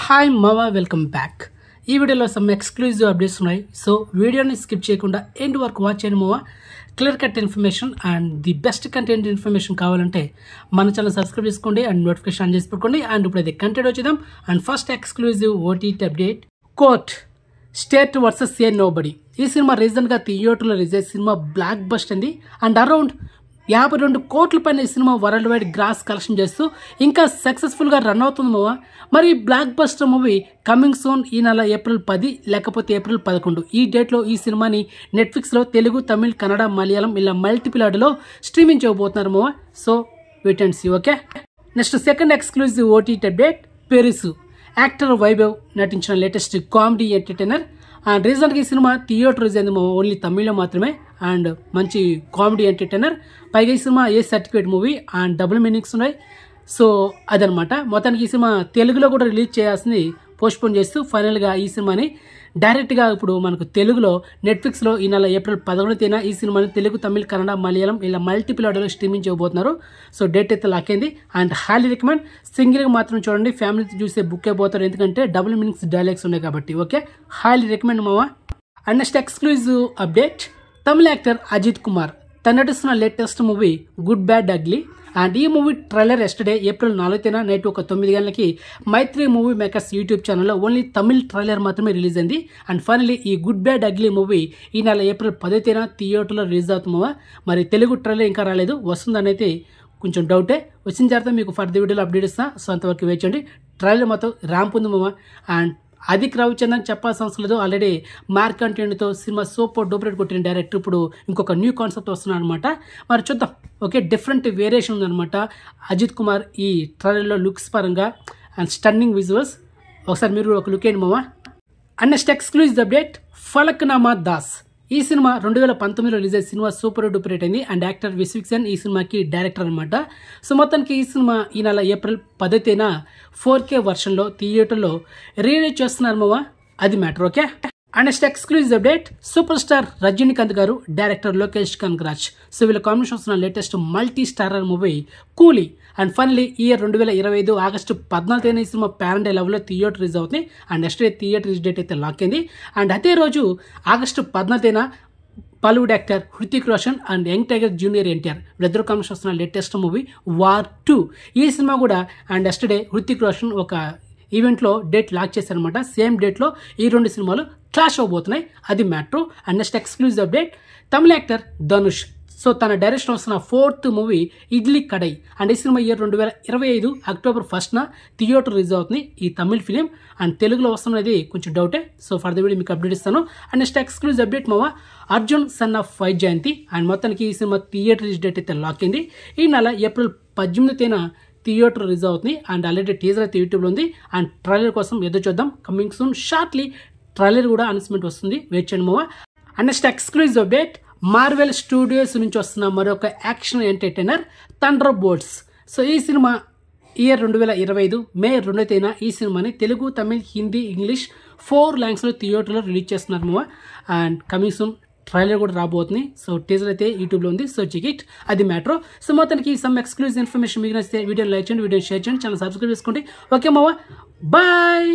Hi మావా welcome back. ఈ వీడియోలో సమ్ ఎక్స్క్లూజివ్ అప్డేట్స్ ఉన్నాయి. సో వీడియోని స్కిప్ చేయకుండా ఎండ్ వరకు వాచ్ చేయండి మావా. Clear cut information and the best content information కావాలంటే మన ఛానల్ సబ్స్క్రైబ్ చేసుకోండి అండ్ నోటిఫికేషన్ ఆన్ చేసి పెట్టుకోండి. అండ్ ఇప్పుడు అది కంటెంట్ వచ్చేద్దాం. And first exclusive OTT update, court state versus A nobody. ఈ సినిమా రీసెంట్గా థియేటర్లో రిలీజ్ అయ్యే సినిమా బ్లాక్ బస్ట్ అండి. అండ్ అరౌండ్ 52 కోట్ల పైన ఈ cinema world wide gross collection చేస్తూ ఇంకా సక్సెస్ఫుల్గా రన్ అవుతుంది మావా. మరి block buster movie coming soon ఈ నెల ఏప్రిల్ 10 లేకపోతే ఏప్రిల్ 11 ఈ డేట్లో ఈ సినిమాని నెట్ఫ్లిక్స్లో తెలుగు, తమిళ్, కన్నడ, మలయాళం ఇలా మల్టిపుల్ ఆడియోలో స్ట్రీమింగ్ చేయబోతున్నారు మావా. So wait and see. Okay, next second exclusive OTT update, Perusu. Actor Vaibhav నటించిన లేటెస్ట్ కామెడీ ఎంటర్టైనర్. అండ్ రీసెంట్గా ఈ సినిమా థియేటర్ రిలీజ్ అయింది ఓన్లీ తమిళ్లో మాత్రమే. అండ్ మంచి కామెడీ ఎంటర్టైనర్. పైగా ఈ సినిమా A certificate movie and double meanings ఉన్నాయి. సో అదనమాట. మొత్తానికి ఈ సినిమా తెలుగులో కూడా రిలీజ్ చేయాల్సింది పోస్ట్పోన్ చేస్తూ ఫైనల్గా ఈ సినిమాని డైరెక్ట్గా ఇప్పుడు మనకు తెలుగులో నెట్ఫ్లిక్స్లో ఈ నెల ఏప్రిల్ 11 ఈ సినిమాని తెలుగు, తమిళ్, కన్నడ, మలయాళం ఇలా మల్టిపుల్ ఆడియోలో స్ట్రీమింగ్ చేయబోతున్నారు. సో డేట్ అయితే లాక్ అయింది. And highly recommend. సింగిల్గా మాత్రం చూడండి, ఫ్యామిలీతో చూస్తే బుక్ అయిపోతారు, ఎందుకంటే డబుల్ మీనింగ్స్ డైలాగ్స్ ఉన్నాయి కాబట్టి. ఓకే, హైలీ రికమెండ్ మావా. అండ్ నెక్స్ట్ ఎక్స్క్లూజివ్ అప్డేట్, తమిళ యాక్టర్ అజిత్ కుమార్ తన నటిస్తున్న latest movie good bad ugly. And ఈ movie trailer yesterday April 4 night ఒక 9 గంటలకి మైత్రి మూవీ మేకర్స్ యూట్యూబ్ ఛానల్లో ఓన్లీ తమిళ్ ట్రైలర్ మాత్రమే రిలీజ్ అయింది. అండ్ ఫైనలీ ఈ గుడ్ బ్యాడ్ అగ్లీ మూవీ ఈ నెల ఏప్రిల్ 10 థియేటర్లో రిలీజ్ అవుతుందా. మరి తెలుగు ట్రైలర్ ఇంకా రాలేదు, వస్తుందని అయితే కొంచెం డౌటే. వచ్చిన తర్వాత మీకు ఫర్దర్ వీడియోలో అప్డేట్ ఇస్తాను. సో అంతవరకు వేచండి. ట్రైలర్ మొత్తం ర్యాంప్ ఉంది మామ. అండ్ అదిక్ రవిచంద్రన్ చెప్పాల్సిన అవసరం లేదు, ఆల్రెడీ మార్క్ కంటెంట్తో సినిమా సూపర్ డూపరేట్ కొట్టిన డైరెక్టర్ ఇప్పుడు ఇంకొక న్యూ కాన్సెప్ట్ వస్తున్నాడు అనమాట. మరి చూద్దాం. ఓకే, డిఫరెంట్ వేరియేషన్ ఉందన్నమాట అజిత్ కుమార్ ఈ ట్రైలర్లో లుక్స్ పరంగా అండ్ స్టన్నింగ్ విజువల్స్. ఒకసారి మీరు ఒక లుక్ వేయండి మామ. And next exclusive update, Falaknuma Das. ఈ సినిమా 2019లో రిలీజ్ అయ్యే సినిమా సూపర్ డూపరేట్ అయింది. అండ్ యాక్టర్ విశ్విక్సేన్ ఈ సినిమాకి డైరెక్టర్ అనమాట. సో మొత్తానికి ఈ సినిమా ఈ నెల ఏప్రిల్ 10 4K వర్షన్లో థియేటర్లో రిలీజ్ చేస్తున్నారు మావా. అది matter. Okay, and next exclusive update, super star Rajinikanth గారు, డైరెక్టర్ లోకేష్ కనగరాజ్. సో వీళ్ళ కాంబినేషన్ వస్తున్న లేటెస్ట్ మల్టీ స్టారర్ మూవీ కూలీ. అండ్ ఫైనలీ ఇయర్ 2025 ఆగస్టు 14 ఈ సినిమా ప్యారెంట్ లెవెల్లో థియేటర్ రిలీజ్ అవుతుంది. And next day theatre release date అయితే లాక్ అయింది. అండ్ అదే రోజు August 14 Bollywood actor Hrithik Roshan and young tiger junior NTR వీళ్ళిద్దరు కాంబినేషన్ వస్తున్న లేటెస్ట్ మూవీ వార్ 2. ఈ సినిమా కూడా and next day Hrithik Roshan ఒక ఈవెంట్లో డేట్ లాక్ చేశారనమాట. సేమ్ డేట్లో ఈ రెండు సినిమాలు క్లాష్ అవబోతున్నాయి. అది matter. And next exclusive update, తమిళ యాక్టర్ ధనుష్. సో తన డైరెక్షన్ వస్తున్న 4th movie idli Kadai. And ఈ cinema year 2025 October 1 theatre release అవుతుంది ఈ తమిళ్ ఫిలిం. అండ్ తెలుగులో వస్తున్నది కొంచెం డౌటే. సో ఫర్దర్ వీడియో మీకు అప్డేట్ ఇస్తాను. అండ్ నెక్స్ట్ ఎక్స్క్లూజివ్ అప్డేట్ మావా, Arjun son of Vyjayanthi. And మొత్తానికి ఈ సినిమా థియేటర్ రిలీజ్ డేట్ అయితే లాక్ అయింది. ఈ నెల ఏప్రిల్ 18 థియేటర్ రిలీజ్ అవుతుంది. అండ్ ఆల్రెడీ టీజర్ అయితే యూట్యూబ్లో ఉంది. అండ్ ట్రైలర్ కోసం ఎదురు చూద్దాం. కమింగ్ సూన్ షార్ట్లీ ట్రైలర్ కూడా అనౌన్స్మెంట్ వస్తుంది, వెయిట్ చేయండి మావా. And next exclusive update, Marvel studios నుంచి వస్తున్న మరొక action entertainer thunder bolts. So ఈ సినిమా ఇయర్ 2025 మే 2 ఈ సినిమాని తెలుగు, తమిళ్, హిందీ, ఇంగ్లీష్ 4 లాంగ్వేజ్లో థియేటర్లో రిలీజ్ చేస్తున్నారు మావా. అండ్ కమింగ్ సూన్ ట్రైలర్ కూడా రాబోతుంది. సో టీజర్ అయితే యూట్యూబ్లో ఉంది, సో చెక్ ఇట్. అది మ్యాటర్. సో మొత్తానికి సమ్ ఎక్స్క్లూజివ్ ఇన్ఫర్మేషన్ మీకు నచ్చితే వీడియో లైక్ చేయండి, వీడియో షేర్ చేయండి, ఛానల్ సబ్స్క్రైబ్ చేసుకోండి. ఓకే మావా, బాయ్.